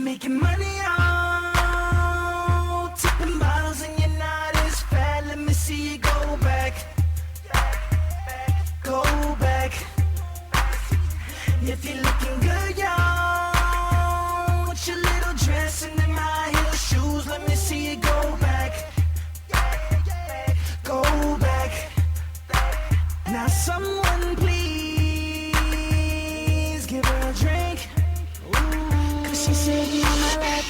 making money on tipping bottles and you're not as fat. Let me see you go back. Go back. If you're looking good, y'all, with your little dress and them high heel shoes, let me see you go back. Go back. Now someone please give her a drink. Cause she's sitting on my lap.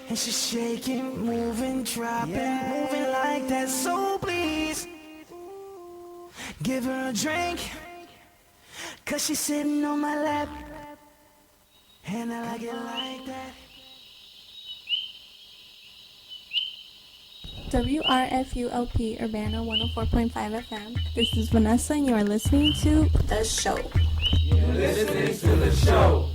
And she's shaking, moving, dropping, moving like that. So please give her a drink. Cause she's sitting on my lap. And I like it like that. WRFU LP Urbana 104.5 FM. This is Vanessa and you are listening to The Show. You're listening to The Show.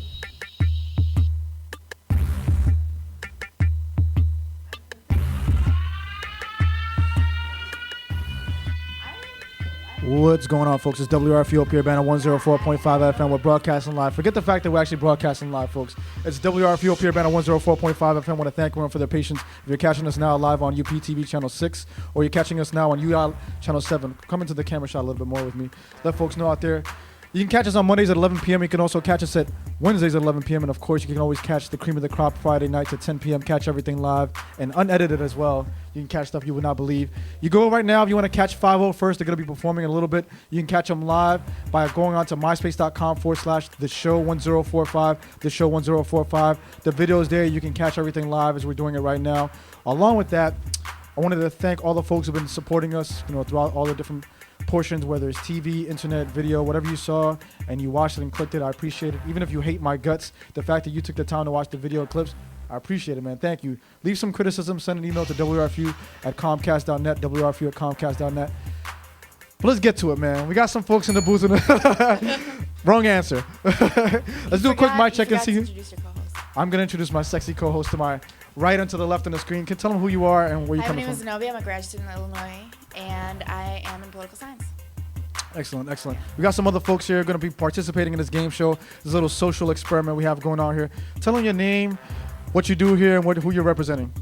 What's going on, folks? It's WRFU up here, Urbana 104.5 FM. We're broadcasting live. Forget the fact that we're actually broadcasting live, folks. It's WRFU up here, Urbana 104.5 FM. I want to thank everyone for their patience. If you're catching us now live on UPTV Channel 6, or you're catching us now on UL Channel 7, come into the camera shot a little bit more with me. Let folks know out there. You can catch us on Mondays at 11 p.m. You can also catch us at Wednesdays at 11 p.m. And, of course, you can always catch the cream of the crop Friday nights at 10 p.m. Catch everything live and unedited as well. You can catch stuff you would not believe. You go right now if you want to catch 5-0 first. They're going to be performing in a little bit. You can catch them live by going on to myspace.com/theshow1045, theshow1045. The video is there. You can catch everything live as we're doing it right now. Along with that, I wanted to thank all the folks who have been supporting us, throughout all the different portions, whether it's TV, internet, video, whatever you saw and you watched it and clicked it. I appreciate it. Even if you hate my guts, the fact that you took the time to watch the video clips, I appreciate it, man. Thank you. Leave some criticism. Send an email to WRFU@comcast.net, WRFU@comcast.net. But let's get to it, man. We got some folks in the booth. Wrong answer. Let's do a quick mic check and see. I'm going to introduce my sexy co-host to my right and to the left on the screen. Can tell them who you are and where you're coming from. My name is Zenobia. I'm a grad student in Illinois, and I am in political science. Excellent, excellent. We got some other folks here going to be participating in this game show, this little social experiment we have going on here. Tell them your name, what you do here, and who you're representing.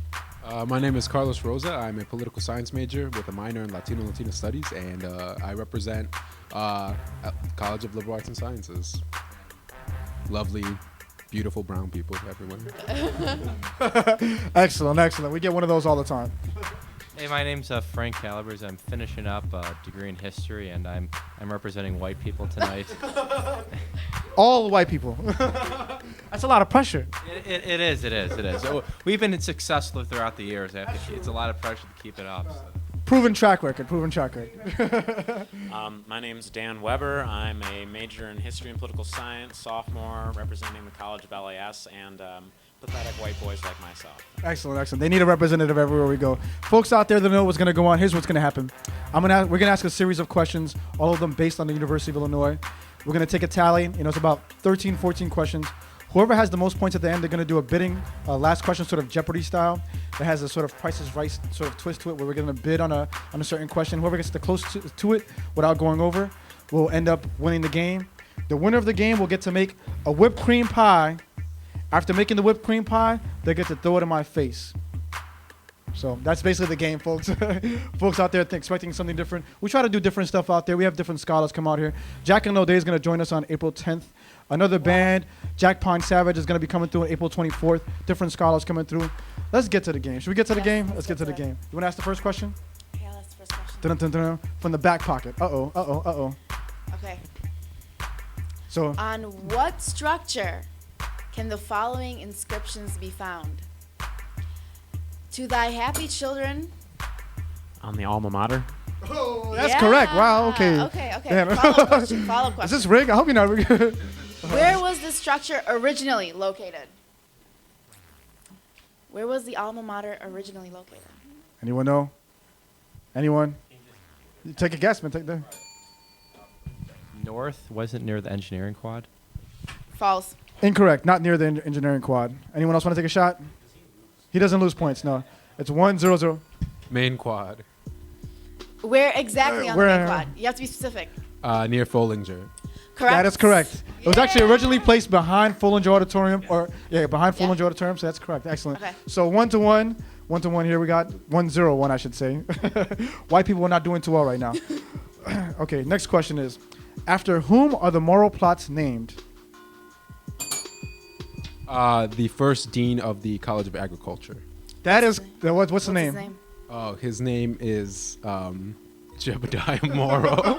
My name is Carlos Rosa. I'm a political science major with a minor in Latino Studies, and I represent College of Liberal Arts and Sciences. Lovely, beautiful brown people everywhere. Excellent, excellent. We get one of those all the time. Hey, my name's Frank Calabrese. I'm finishing up a degree in history, and I'm representing white people tonight. All white people. That's a lot of pressure. It is. So we've been successful throughout the years. It's a lot of pressure to keep it up. So. Proven track record. My name's Dan Weber. I'm a major in history and political science, sophomore, representing the College of LAS, and pathetic white boys like myself. Excellent, excellent. They need a representative everywhere we go. Folks out there that know what's going to go on, here's what's going to happen. We're going to ask a series of questions, all of them based on the University of Illinois. We're going to take a tally. It's about 13, 14 questions. Whoever has the most points at the end, they're going to do a bidding, last question sort of Jeopardy style. That has a sort of Price is Right sort of twist to it, where we're going to bid on a certain question. Whoever gets the closest to it without going over will end up winning the game. The winner of the game will get to make a whipped cream pie. After making the whipped cream pie, they get to throw it in my face. So that's basically the game, folks. Folks out there expecting something different. We try to do different stuff out there. We have different scholars come out here. Jack and O'Day is going to join us on April 10th. Another band, Jack Pine Savage, is going to be coming through on April 24th. Different scholars coming through. Let's get to the game. Should we get to the game? Let's get to the game. You want to ask the first question? Yeah, that's the first question. Dun-dun-dun-dun. From the back pocket. Uh-oh. Okay. So, on what structure can the following inscriptions be found? To thy happy children. On the alma mater. Oh, that's correct. Wow, okay. Okay. Follow-up question. Is this rigged? I hope you're not rigged. Where was this structure originally located? Where was the alma mater originally located? Anyone know? Anyone? You take a guess, man. Take the North wasn't near the engineering quad. False. Incorrect. Not near the engineering quad. Anyone else want to take a shot? He doesn't lose points. No. It's 1-0-0. Main quad. Where exactly on the main quad? You have to be specific. Near Follinger. Correct. That is correct. It was actually originally placed behind Fullinger Auditorium, behind Fullinger Auditorium. So that's correct. Excellent. Okay. So 1-1 here. We got 1-0-1, I should say. White people are not doing too well right now. Okay. Next question is, after whom are the moral plots named? The first dean of the College of Agriculture. That is what's What's the his name? Oh, his name is Jebediah Morrow.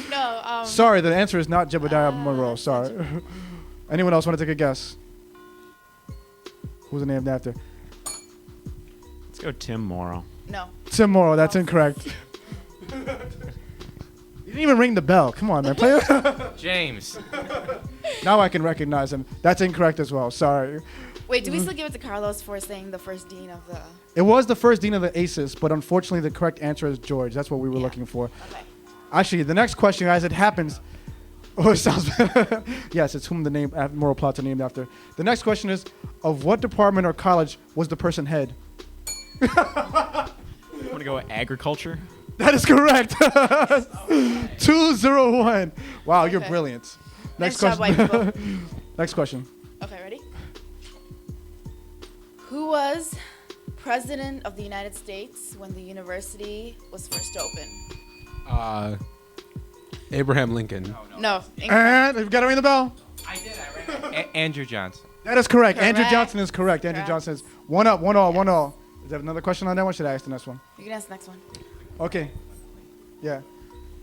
No. Sorry, the answer is not Jebediah Monroe. Sorry. Anyone else want to take a guess? Who's it named after? Let's go Tim Morrow. No. Tim Morrow. That's incorrect. You didn't even ring the bell. Come on, man. Play. James. Now I can recognize him. That's incorrect as well. Sorry. Wait, do we still give it to Carlos for saying the first dean of the... It was the first dean of the ACES, but unfortunately the correct answer is George. That's what we were looking for. Okay. Actually, the next question, guys, it happens. Oh, it sounds... Yes, it's whom the name moral plots are named after. The next question is, of what department or college was the person head? I'm going to go with agriculture. That is correct. 2-0-1. Wow, you're Okay. brilliant. Nice job, white people. Next question. Okay, ready? Who was president of the United States when the university was first opened? Abraham Lincoln. No. And you've got to ring the bell. Andrew Johnson. That is correct. Andrew Correct. Johnson is correct. Andrew Correct. Johnson is 1-1 1-1. Is there another question on that one? Should I ask the next one? You can ask the next one. Okay. Yeah.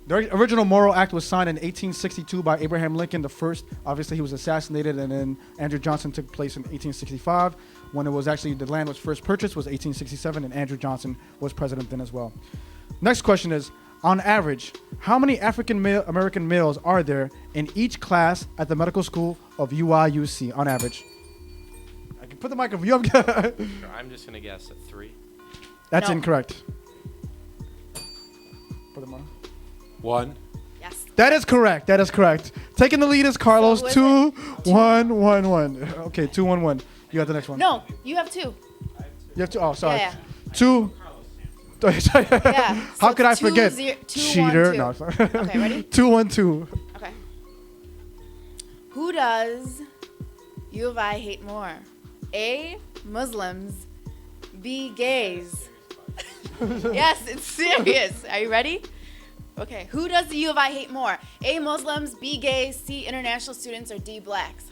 The original Morrow Act was signed in 1862 by Abraham Lincoln the first. Obviously, he was assassinated, and then Andrew Johnson took place in 1865. When it was actually the land was first purchased was 1867, and Andrew Johnson was president then as well. Next question is, on average, how many African American males are there in each class at the medical school of UIUC on average? I can put the mic over you. Sure, I'm just going to guess at 3. That's No. incorrect. Put them on. 1. Yes. That is correct. That is correct. Taking the lead is Carlos. So who is 2-1-1-1. Okay, 2-1-1. You got the next one. No, you have 2. You have to. Oh, sorry. Yeah, 2. Yeah. How So could I 2, forget? 0, 2, Cheater. 1, 2. No. Sorry. Okay, ready? 2-1-2. Okay. Who does U of I hate more? A, Muslims. B, gays. Yes, it's serious. Are you ready? Okay. Who does the U of I hate more? A, Muslims. B, gays. C, international students. Or D, blacks?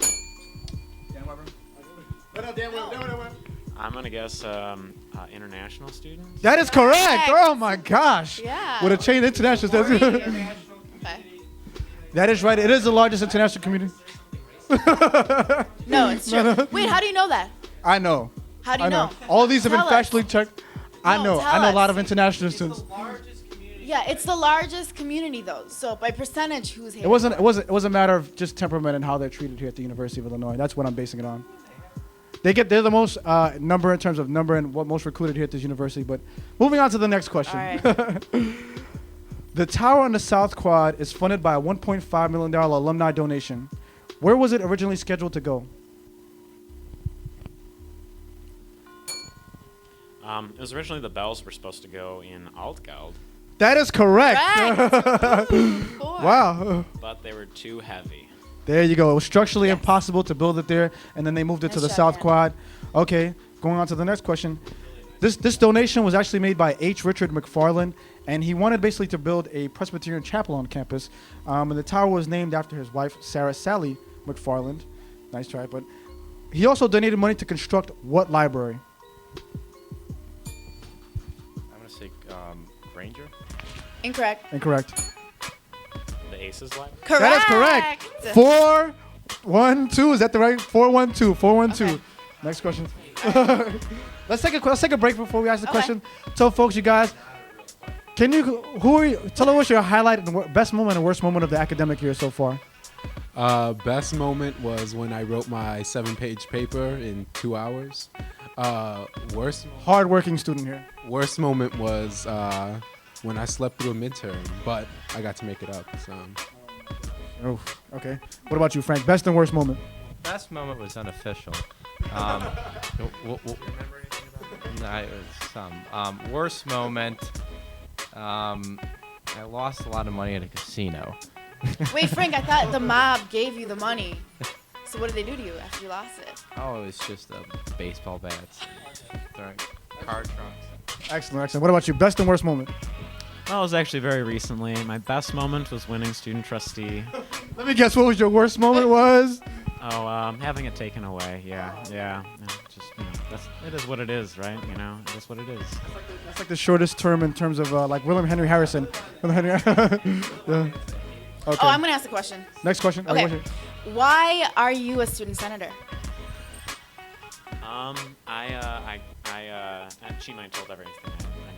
I'm going to guess international students. That is correct. Correct. Oh my gosh. Yeah. Would have changed international. Okay. That is right. It is the largest international community. No, it's true. No. Wait, how do you know that? I know. How do you I know. know? All these have been Tell us. factually checked. I No, know. tell I know a lot us. of international students. Yeah, it's the largest community though. So by percentage, who's hated? It was a matter of just temperament and how they're treated here at the University of Illinois. That's what I'm basing it on. They're the most number in terms of number and what most recruited here at this university. But moving on to the next question. All right. The tower on the South Quad is funded by a $1.5 million alumni donation. Where was it originally scheduled to go? It was originally the bells were supposed to go in Altgeld, That is correct. Correct. Ooh, 4. Wow. but they were too heavy. There you go. It was structurally Yes. impossible to build it there, and then they moved it to Nice the job, South man. Quad. Okay, going on to the next question. This donation was actually made by H. Richard McFarland, and he wanted basically to build a Presbyterian chapel on campus. And the tower was named after his wife, Sarah Sally McFarland. Nice try, but he also donated money to construct what library? I'm going to say Granger. Incorrect. Incorrect. The Aces line. Correct. That is correct. 4-1-2. Is that the right? 4-1-2. 4-1-2. Okay. Next question. Let's take a break before we ask the Okay. question. So, folks, you guys, tell us your highlight and best moment and worst moment of the academic year so far. Best moment was when I wrote my 7-page paper in 2 hours. Hard-working student here. Worst moment was when I slept through a midterm, but I got to make it up. So Oh, okay. What about you, Frank? Best and worst moment? Best moment was unofficial. Worst moment, I lost a lot of money at a casino. Wait, Frank, I thought the mob gave you the money. So what did they do to you after you lost it? Oh, it was just baseball bats, throwing car trunks. Excellent. What about you? Best and worst moment? Well, it was actually very recently. My best moment was winning student trustee. Let me guess what was your worst moment was? Oh, having it taken away. Yeah. Just, it is what it is, right? It is what it is. That's like the shortest term in terms of like William Henry Harrison. Yeah. Okay. Oh, I'm gonna ask a question. Next question. Okay. Why are you a student senator? Chimay told everything I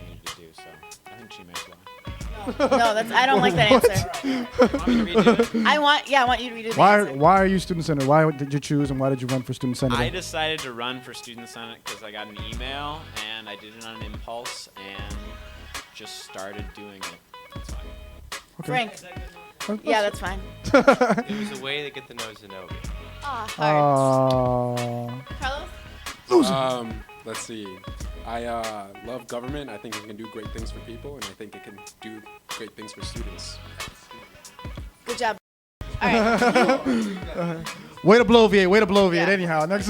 needed to do, so I think Chimay's why. No, I don't like that answer. Want me to redo it? I want you to redo the answer. Why are you student senator? Why did you choose and why did you run for student senator? I decided to run for student senate because I got an email and I did it on an impulse and just started doing it. That's why. Okay. Frank. Yeah, that's fine. It was a way to get to know Zenobia. Heart. Carlos? Let's see. I love government. I think it can do great things for people, and I think it can do great things for students. Good job. All right. Way to bloviate. Yeah. Anyhow, next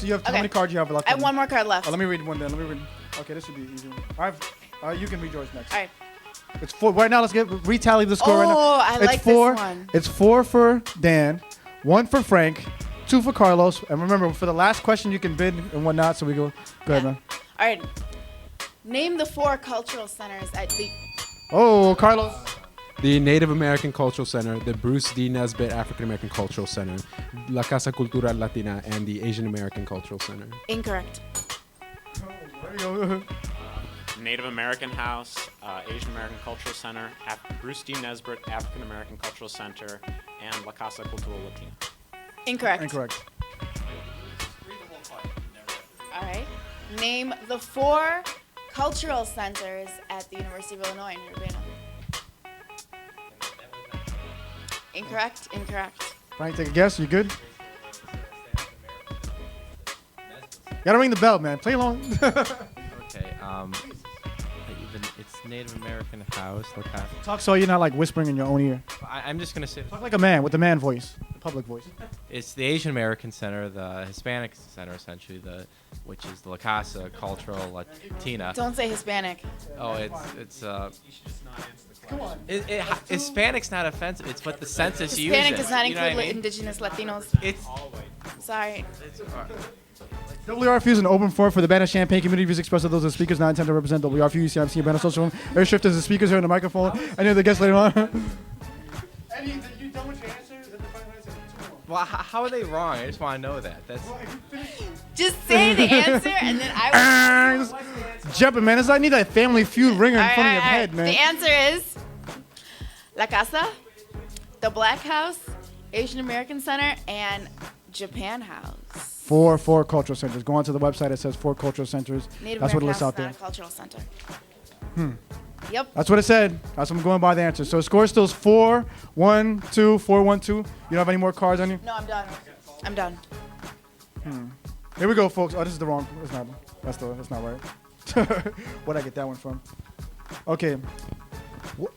you have how many cards you have left? I have one more card left. Let me read one then. Okay, this should be easy. All right, you can read yours next. All right. It's 4. Right now, let's retally the score right now. Oh, I like this one. It's 4 for Dan, 1 for Frank, 2 for Carlos. And remember, for the last question, you can bid and whatnot. So we go ahead, man. All right. Name the 4 cultural centers at the... Oh, Carlos. The Native American Cultural Center, the Bruce D. Nesbitt African American Cultural Center, La Casa Cultural Latina, and the Asian American Cultural Center. Incorrect. Native American House, Asian American Cultural Center, Bruce D. Nesbitt African American Cultural Center, and La Casa Cultural Latina. Incorrect. All right. Name the 4 cultural centers at the University of Illinois in Urbana. Incorrect. Frank, take a guess. You good? Gotta ring the bell, man. Play along. Okay. It's Native American House. Talk so you're not like whispering in your own ear. I'm just gonna say Talk like a man with the man voice, the public voice. it's the Asian American Center, the Hispanic Center, essentially, which is the La Casa Cultural Latina. Don't say Hispanic. Oh, it's Hispanic's not offensive. It's what the census uses. Hispanic does not You know what I include mean? indigenous Latinos. It's Sorry. WRFU is an open forum for the Urbana-Champaign community. Views expressed of those as speakers not intended to represent WRFU, UCMC, Urbana Social Room. Air shifters and speakers here on the microphone. Any of the guests later on. You done with your answers? well, how are they wrong? I just want to know that. That's Just say the answer and then I will. Jumping, man. I need that Family Feud ringer in front of your head, man. The answer is La Casa, the Black House, Asian American Center, and Japan House. 4 cultural centers. Go onto the website. It says 4 cultural centers. Native That's what it American lists House out is there. not a cultural center. Yep. That's what it said. That's what I'm going by the answer. So the score still is 4-1-2, 4-1-2. You don't have any more cards on you? No, I'm done. Here we go, folks. Oh, this is the wrong. That's not right. Where'd I get that one from? Okay.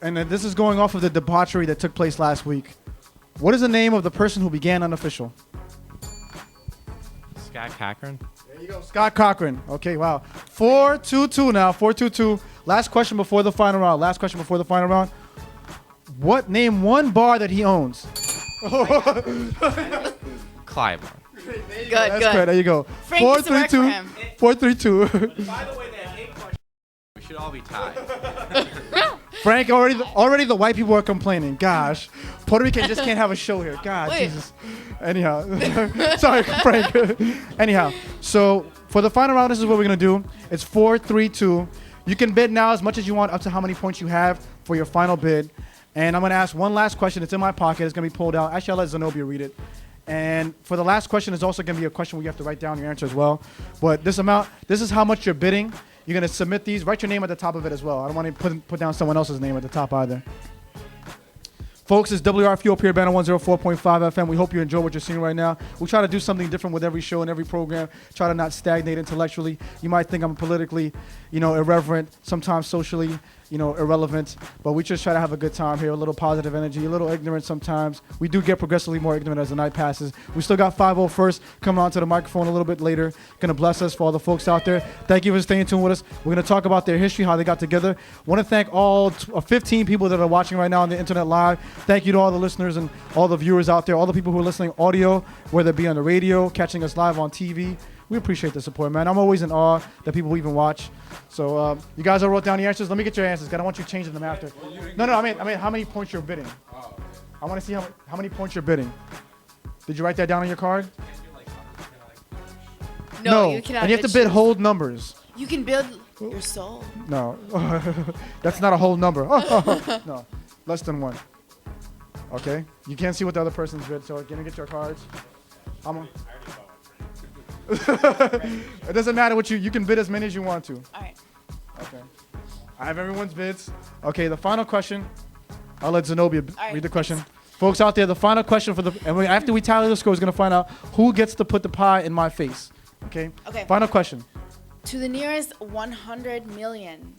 And then this is going off of the debauchery that took place last week. What is the name of the person who began unofficial? Scott Cochran. There you go, Scott Cochran. Okay, wow. 4-2-2 now. 4-2-2. Last question before the final round. Name one bar that he owns. Clyburn. Good. That's correct. There you go. Frank used to work for him. 4-3-2. By the way, that hate question. We should all be tied. Frank, already the white people are complaining. Gosh, Puerto Rican just can't have a show here. God, Wait. Jesus. Anyhow, sorry, Frank. Anyhow, so for the final round, this is what we're gonna do. It's 4-3-2. You can bid now as much as you want, up to how many points you have for your final bid. And I'm gonna ask one last question. It's in my pocket. It's gonna be pulled out. Actually, I'll let Zenobia read it. And for the last question, it's also gonna be a question where you have to write down your answer as well. But this is how much you're bidding. You're going to submit these. Write your name at the top of it as well. I don't want to put down someone else's name at the top either. Folks, it's WRFU up here, Urbana 104.5 FM. We hope you enjoy what you're seeing right now. We try to do something different with every show and every program. Try to not stagnate intellectually. You might think I'm politically, irreverent, sometimes socially, irrelevant. But we just try to have a good time here, a little positive energy, a little ignorant sometimes. We do get progressively more ignorant as the night passes. We still got 501st coming onto the microphone a little bit later. Going to bless us for all the folks out there. Thank you for staying tuned with us. We're going to talk about their history, how they got together. Want to thank all 15 people that are watching right now on the internet live. Thank you to all the listeners and all the viewers out there, all the people who are listening audio, whether it be on the radio, catching us live on TV. We appreciate the support, man. I'm always in awe that people even watch. So you guys all wrote down the answers. Let me get your answers. I don't want you changing them after. No, I mean how many points you're bidding. I want to see how many points you're bidding. Did you write that down on your card? No, you cannot. And you have to bid whole numbers. You can build your soul. No, that's not a whole number. No, less than one. Okay, you can't see what the other person's bid, so can you get your cards? It doesn't matter what you can bid as many as you want to. All right. Okay. I have everyone's bids. Okay, the final question. I'll let Zenobia read the question. Folks out there, the final question after we tally the scores, we're gonna find out who gets to put the pie in my face. Okay. Okay. Final question. To the nearest 100 million,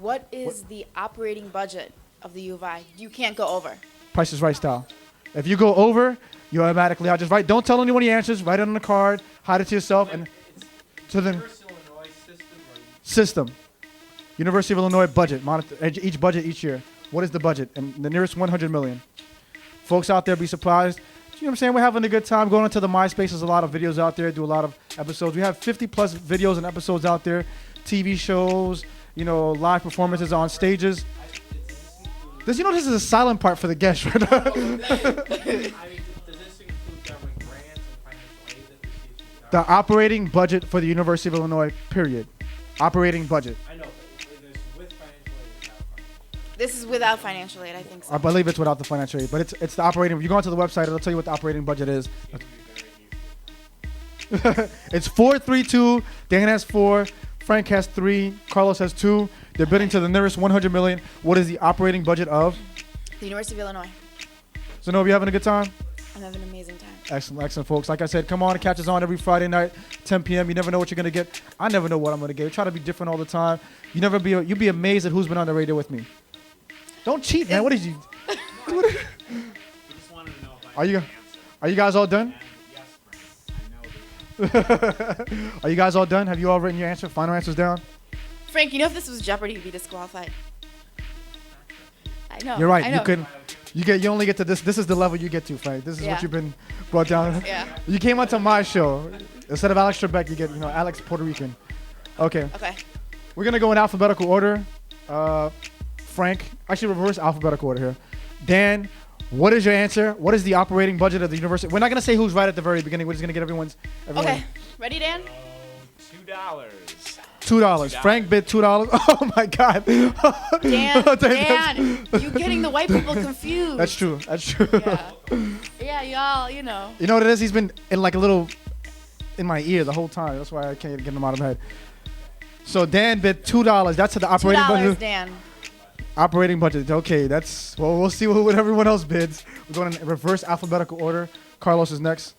what is the operating budget of the U of I? You can't go over. Price is Right style. If you go over, you automatically. I'll just write. Don't tell anyone your answers. Write it on the card. Hide it to yourself and to the system. University of Illinois budget. Each budget each year. What is the budget? And the nearest 100 million. Folks out there, be surprised. You know what I'm saying? We're having a good time going into the MySpace. There's a lot of videos out there. Do a lot of episodes. We have 50 plus videos and episodes out there. TV shows. Live performances on stages. This is a silent part for the guests right now. The operating budget for the University of Illinois, period. Operating budget. I know, but is this with financial aid or without financial aid? This is without financial aid, I think so. I believe it's without the financial aid, but it's the operating. If you go onto the website, it'll tell you what the operating budget is. It's 432. Dan has 4. Frank has 3. Carlos has 2. They're bidding to the nearest 100 million. What is the operating budget of? The University of Illinois. Zenobia, having a good time? I'm having an amazing time. Excellent, folks. Like I said, come on and catch us on every Friday night, 10 p.m. You never know what you're going to get. I never know what I'm going to get. We try to be different all the time. You'd be amazed at who's been on the radio with me. Don't cheat, man. What did you... Are you guys all done? Are you guys all done? Have you all written your final answers down? Frank, if this was Jeopardy, you'd be disqualified. I know. You're right. I know. You only get to this. This is the level you get to, Frank. This is what you've been brought down. Yeah. You came onto my show. Instead of Alex Trebek, you get Alex Puerto Rican. Okay. Okay. We're gonna go in alphabetical order. Frank, actually reverse alphabetical order here. Dan, what is your answer? What is the operating budget of the university? We're not gonna say who's right at the very beginning. We're just gonna get everyone's. Okay. Ready, Dan? $2. $2. Frank bid $2. Oh my God. Dan, you getting the white people confused. That's true. Yeah, y'all, You know what it is? He's been in like a little in my ear the whole time. That's why I can't get him out of my head. So Dan bid $2. That's the operating budget. $2, Dan. Operating budget. Okay, we'll see what everyone else bids. We're going in reverse alphabetical order. Carlos is next.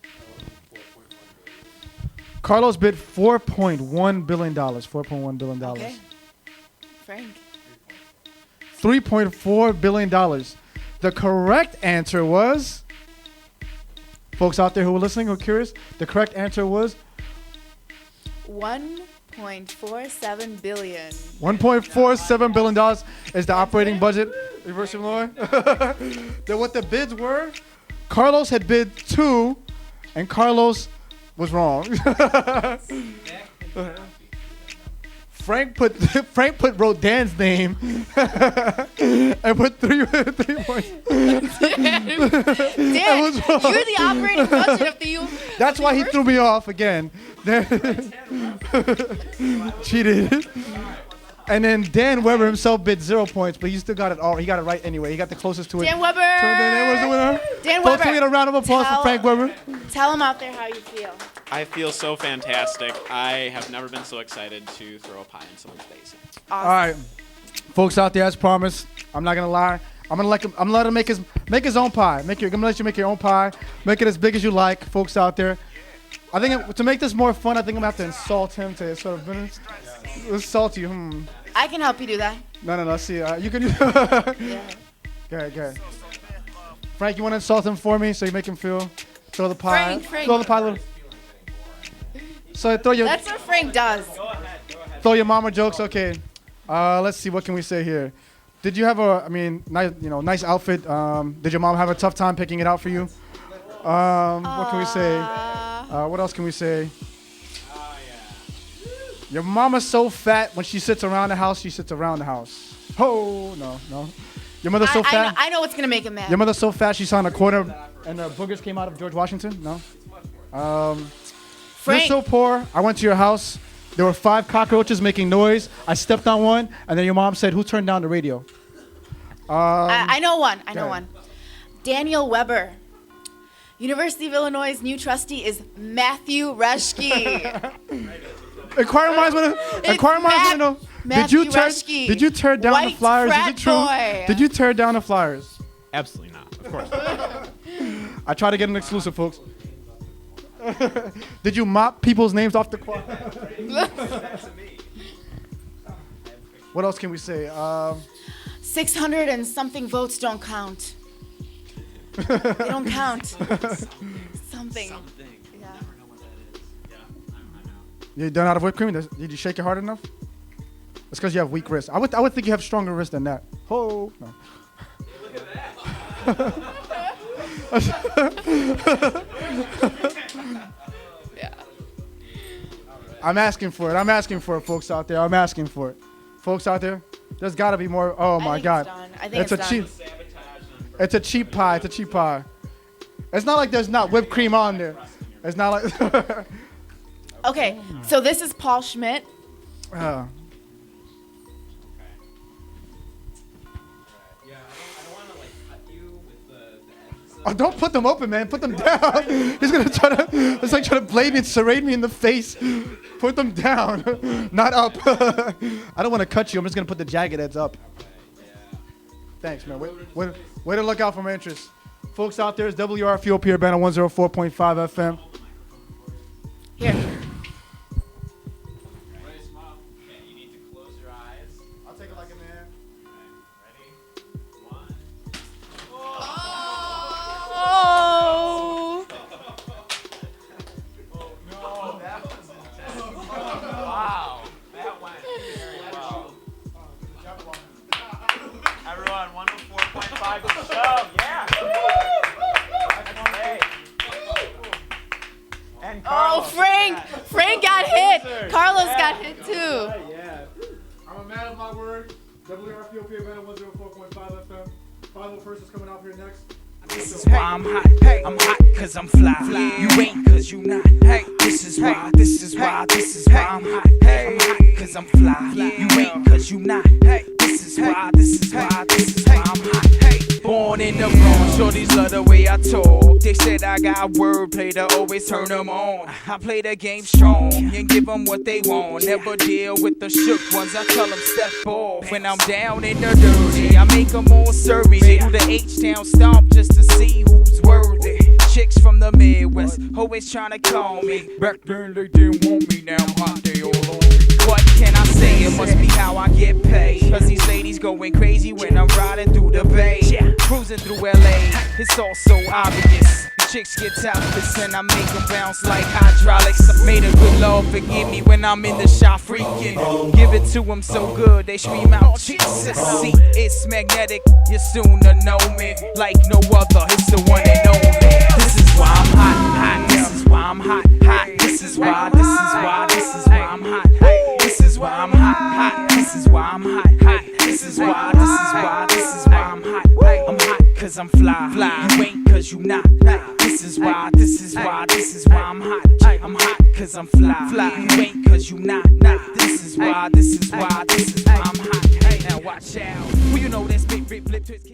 Carlos bid $4.1 billion. $4.1 billion. Okay. Frank. $3.4 billion. The correct answer was, folks out there who are listening, who are curious, the correct answer was $1.47 billion. $1.47 billion is the operating budget. University of Illinois. Then what the bids were, Carlos had bid 2, and Carlos was wrong. Frank wrote Dan's name and put 3 points. Dan, you're the operating budget of the U. That's why he threw me off again. Cheated. And then Dan Weber himself bid 0 points, but he still got it all. He got it right anyway. He got the closest to it. Dan Weber. So Dan was the winner. Dan Folks, Weber. can we get a round of applause for Frank Weber? Tell him out there how you feel. I feel so fantastic. I have never been so excited to throw a pie in someone's face. Awesome. All right, folks out there, as promised, I'm not gonna lie. I'm gonna let him make his own pie. I'm gonna let you make your own pie. Make it as big as you like, folks out there. I think to make this more fun, I think I'm gonna have to insult him to sort of insult you. I can help you do that. No. See, you can. Yeah. Go ahead. Frank, you want to insult him for me so you make him feel? Throw the pie. Frank. Throw the pie. So throw your. That's what Frank does. Throw your mama jokes. Okay. Let's see. What can we say here? Did you have nice outfit? Did your mom have a tough time picking it out for you? What can we say? What else can we say? Your mama's so fat when she sits around the house, she sits around the house. Oh, no. Your mother's so fat? I know what's going to make him mad. Your mother's so fat she saw in a corner and the boogers came out of George Washington? No? You're so poor, I went to your house. There were 5 cockroaches making noise. I stepped on one, and then your mom said, who turned down the radio? I know one. Daniel Weber. University of Illinois' new trustee is Matthew Reschke. Inquiring minds want to know. Did you tear down the flyers? Is it true? Boy. Did you tear down the flyers? Absolutely not. Of course not. I try to get an exclusive, folks. Did you mop people's names off the choir? What else can we say? 600 and something votes don't count. They don't count. Something. Yeah. You done out of whipped cream? Did you shake it hard enough? It's because you have weak wrists. I would think you have stronger wrists than that. Oh. No. Look at that. Yeah. I'm asking for it, folks out there. I'm asking for it. Folks out there, there's got to be more. Oh, my God. I think it's cheap. It's a cheap pie. It's not like there's not whipped cream on there. It's not like. Okay, so this is Paul Schmidt. Oh, don't put them open, man. Put them down. He's gonna try to blade me and serrate me in the face. Put them down, not up. I don't want to cut you. I'm just gonna put the jagged edge up. Thanks, man. Way to look out for my interests. Folks out there, it's WRFU up here, Urbana 104.5 FM. Here. You need to close your eyes. I'll take it like a man. Ready? 1. Oh. No, that was intense. Wow, that went very well. Everyone, 104.5 the show. Yeah. Hey. And Carlos. Oh, Frank got hit. Carlos got hit too. Yeah. I'm a man of my word. WRFU up here, Urbana 104.5 FM. 501st is coming out here next. This is why I'm hot. Hey, I'm hot cause I'm fly. You ain't cause you not. Hey, this is why I'm hot. Hey, I'm hot cause I'm fly. You ain't cause you not. Hey, this is why I'm hot. Hey, born in the Bronx, shorties love the way I talk. They said I got wordplay to always turn them on. I play the game strong and give them what they want. Never deal with the shook ones, I tell them step off. When I'm down in the dirty, I make them all survey. They do the H-Town stomp just to see who's worthy. Chicks from the Midwest, always trying to call me. Back then they didn't want me, now I'm hot, they all on me. What can I say? It must be how I get paid. Cause these ladies going crazy when I'm riding through the bay. Cruising through LA, it's all so obvious. Chicks get topless and I make them bounce like hydraulics. I made a good Lord forgive me when I'm in the shop freaking. Give it to them so good, they scream out, Jesus. See, it's magnetic, you're soon to know me. Like no other, it's the one and only. This is why I'm hot, this is why I'm hot, this is why I'm hot, this is why I'm hot, this is why I'm hot, this is why I'm hot, I'm hot cause I'm fly, you ain't cause you not. This is why I'm hot cause I'm fly, you ain't cause you not. This is why I'm hot. Now watch out, well you know that's big flip twist.